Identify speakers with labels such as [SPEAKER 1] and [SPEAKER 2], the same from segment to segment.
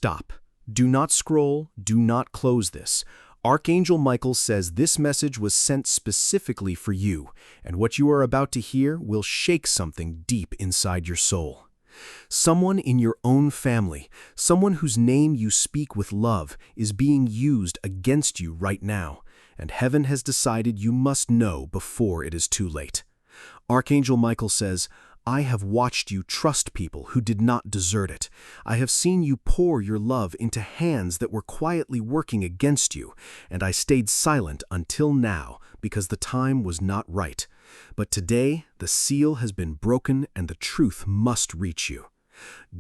[SPEAKER 1] Stop. Do not scroll, do not close this. Archangel Michael says this message was sent specifically for you, and what you are about to hear will shake something deep inside your soul. Someone in your own family, someone whose name you speak with love, is being used against you right now, and heaven has decided you must know before it is too late. Archangel Michael says, I have watched you trust people who did not desert it. I have seen you pour your love into hands that were quietly working against you, and I stayed silent until now because the time was not right. But today, the seal has been broken and the truth must reach you.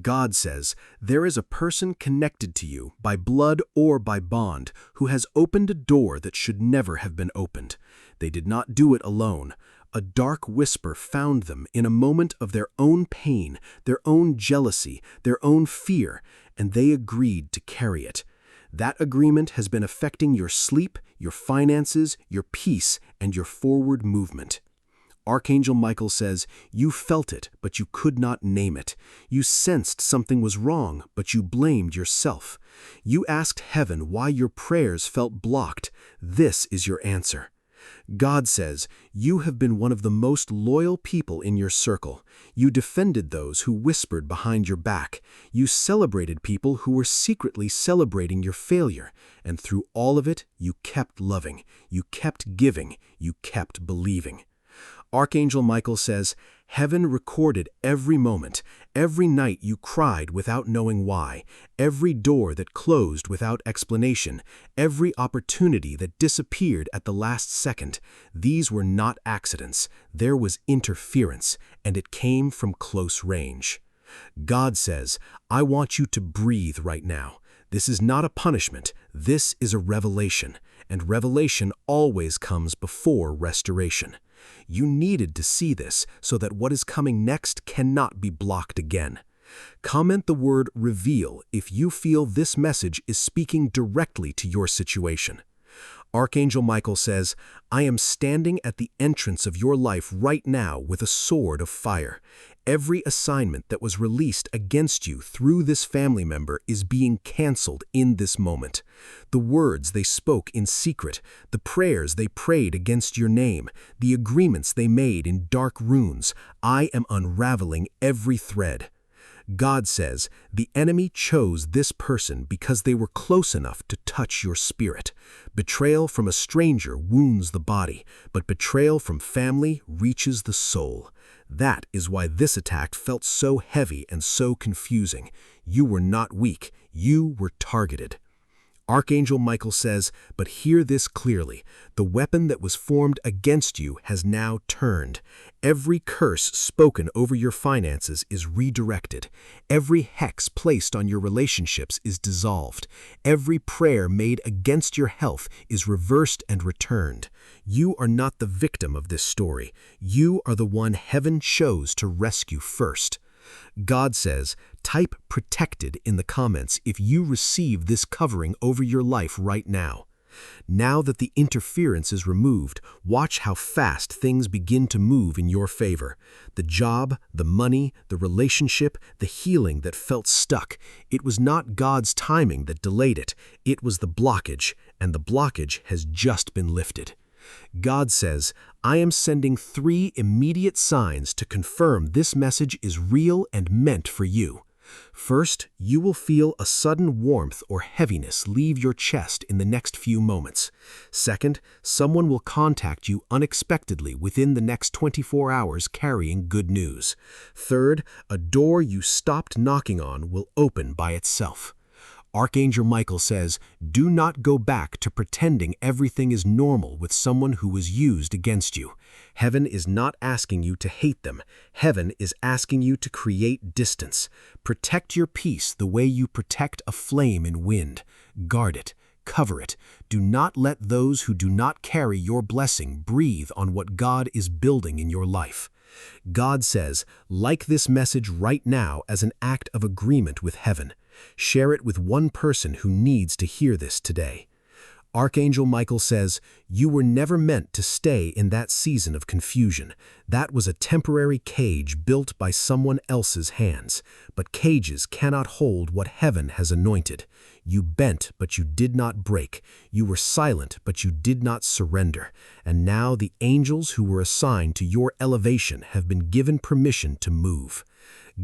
[SPEAKER 1] God says, there is a person connected to you by blood or by bond who has opened a door that should never have been opened. They did not do it alone. A dark whisper found them in a moment of their own pain, their own jealousy, their own fear, and they agreed to carry it. That agreement has been affecting your sleep, your finances, your peace, and your forward movement. Archangel Michael says, you felt it, but you could not name it. You sensed something was wrong, but you blamed yourself. You asked heaven why your prayers felt blocked. This is your answer. God says, you have been one of the most loyal people in your circle. You defended those who whispered behind your back. You celebrated people who were secretly celebrating your failure. And through all of it, you kept loving. You kept giving. You kept believing. Archangel Michael says, heaven recorded every moment, every night you cried without knowing why, every door that closed without explanation, every opportunity that disappeared at the last second. These were not accidents. There was interference, and it came from close range. God says, I want you to breathe right now. This is not a punishment. This is a revelation, and revelation always comes before restoration. You needed to see this so that what is coming next cannot be blocked again. Comment the word reveal if you feel this message is speaking directly to your situation. Archangel Michael says, I am standing at the entrance of your life right now with a sword of fire. Every assignment that was released against you through this family member is being canceled in this moment. The words they spoke in secret, the prayers they prayed against your name, the agreements they made in dark runes, I am unraveling every thread. God says, the enemy chose this person because they were close enough to touch your spirit. Betrayal from a stranger wounds the body, but betrayal from family reaches the soul. That is why this attack felt so heavy and so confusing. You were not weak, you were targeted. Archangel Michael says, but hear this clearly. The weapon that was formed against you has now turned. Every curse spoken over your finances is redirected. Every hex placed on your relationships is dissolved. Every prayer made against your health is reversed and returned. You are not the victim of this story. You are the one heaven chose to rescue first. God says, type protected in the comments if you receive this covering over your life right now. Now that the interference is removed, watch how fast things begin to move in your favor. The job, the money, the relationship, the healing that felt stuck. It was not God's timing that delayed it. It was the blockage, and the blockage has just been lifted. God says, I am sending 3 immediate signs to confirm this message is real and meant for you. First, you will feel a sudden warmth or heaviness leave your chest in the next few moments. Second, someone will contact you unexpectedly within the next 24 hours carrying good news. Third, a door you stopped knocking on will open by itself. Archangel Michael says, do not go back to pretending everything is normal with someone who was used against you. Heaven is not asking you to hate them. Heaven is asking you to create distance. Protect your peace the way you protect a flame in wind. Guard it. Cover it. Do not let those who do not carry your blessing breathe on what God is building in your life. God says, like this message right now as an act of agreement with heaven. Share it with one person who needs to hear this today. Archangel Michael says, you were never meant to stay in that season of confusion. That was a temporary cage built by someone else's hands. But cages cannot hold what heaven has anointed. You bent, but you did not break. You were silent, but you did not surrender. And now the angels who were assigned to your elevation have been given permission to move.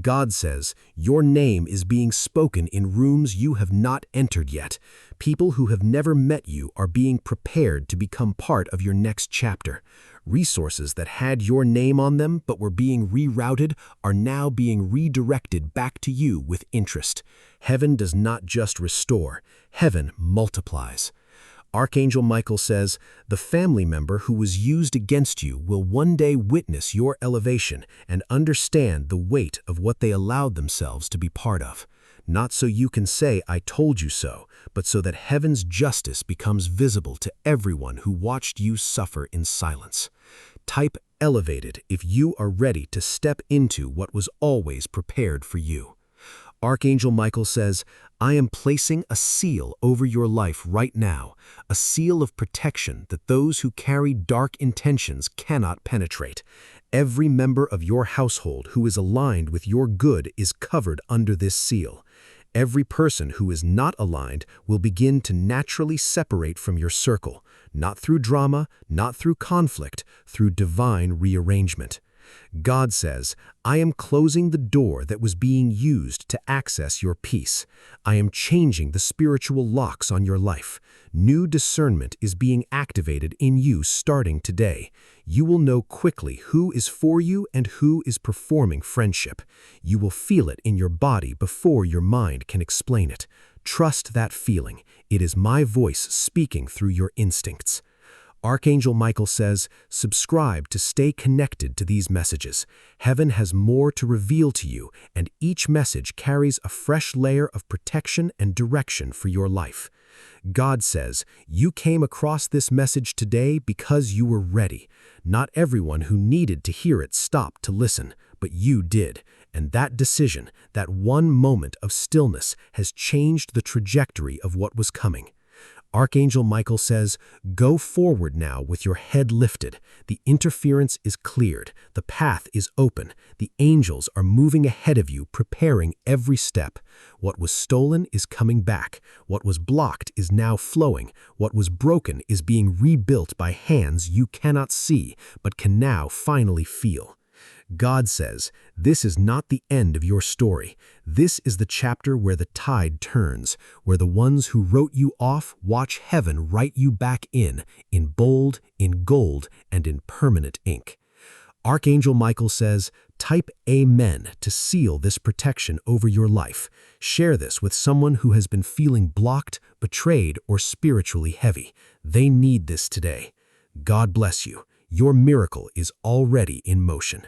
[SPEAKER 1] God says, your name is being spoken in rooms you have not entered yet. People who have never met you are being prepared to become part of your next chapter. Resources that had your name on them but were being rerouted are now being redirected back to you with interest. Heaven does not just restore, heaven multiplies. Archangel Michael says, the family member who was used against you will one day witness your elevation and understand the weight of what they allowed themselves to be part of. Not so you can say, I told you so, but so that heaven's justice becomes visible to everyone who watched you suffer in silence. Type elevated if you are ready to step into what was always prepared for you. Archangel Michael says, I am placing a seal over your life right now, a seal of protection that those who carry dark intentions cannot penetrate. Every member of your household who is aligned with your good is covered under this seal. Every person who is not aligned will begin to naturally separate from your circle, not through drama, not through conflict, through divine rearrangement. God says, I am closing the door that was being used to access your peace. I am changing the spiritual locks on your life. New discernment is being activated in you starting today. You will know quickly who is for you and who is performing friendship. You will feel it in your body before your mind can explain it. Trust that feeling. It is my voice speaking through your instincts. Archangel Michael says, subscribe to stay connected to these messages. Heaven has more to reveal to you, and each message carries a fresh layer of protection and direction for your life. God says, you came across this message today because you were ready. Not everyone who needed to hear it stopped to listen, but you did. And that decision, that one moment of stillness, has changed the trajectory of what was coming. Archangel Michael says, go forward now with your head lifted. The interference is cleared. The path is open. The angels are moving ahead of you, preparing every step. What was stolen is coming back. What was blocked is now flowing. What was broken is being rebuilt by hands you cannot see, but can now finally feel. God says, this is not the end of your story. This is the chapter where the tide turns, where the ones who wrote you off watch heaven write you back in bold, in gold, and in permanent ink. Archangel Michael says, type Amen to seal this protection over your life. Share this with someone who has been feeling blocked, betrayed, or spiritually heavy. They need this today. God bless you. Your miracle is already in motion.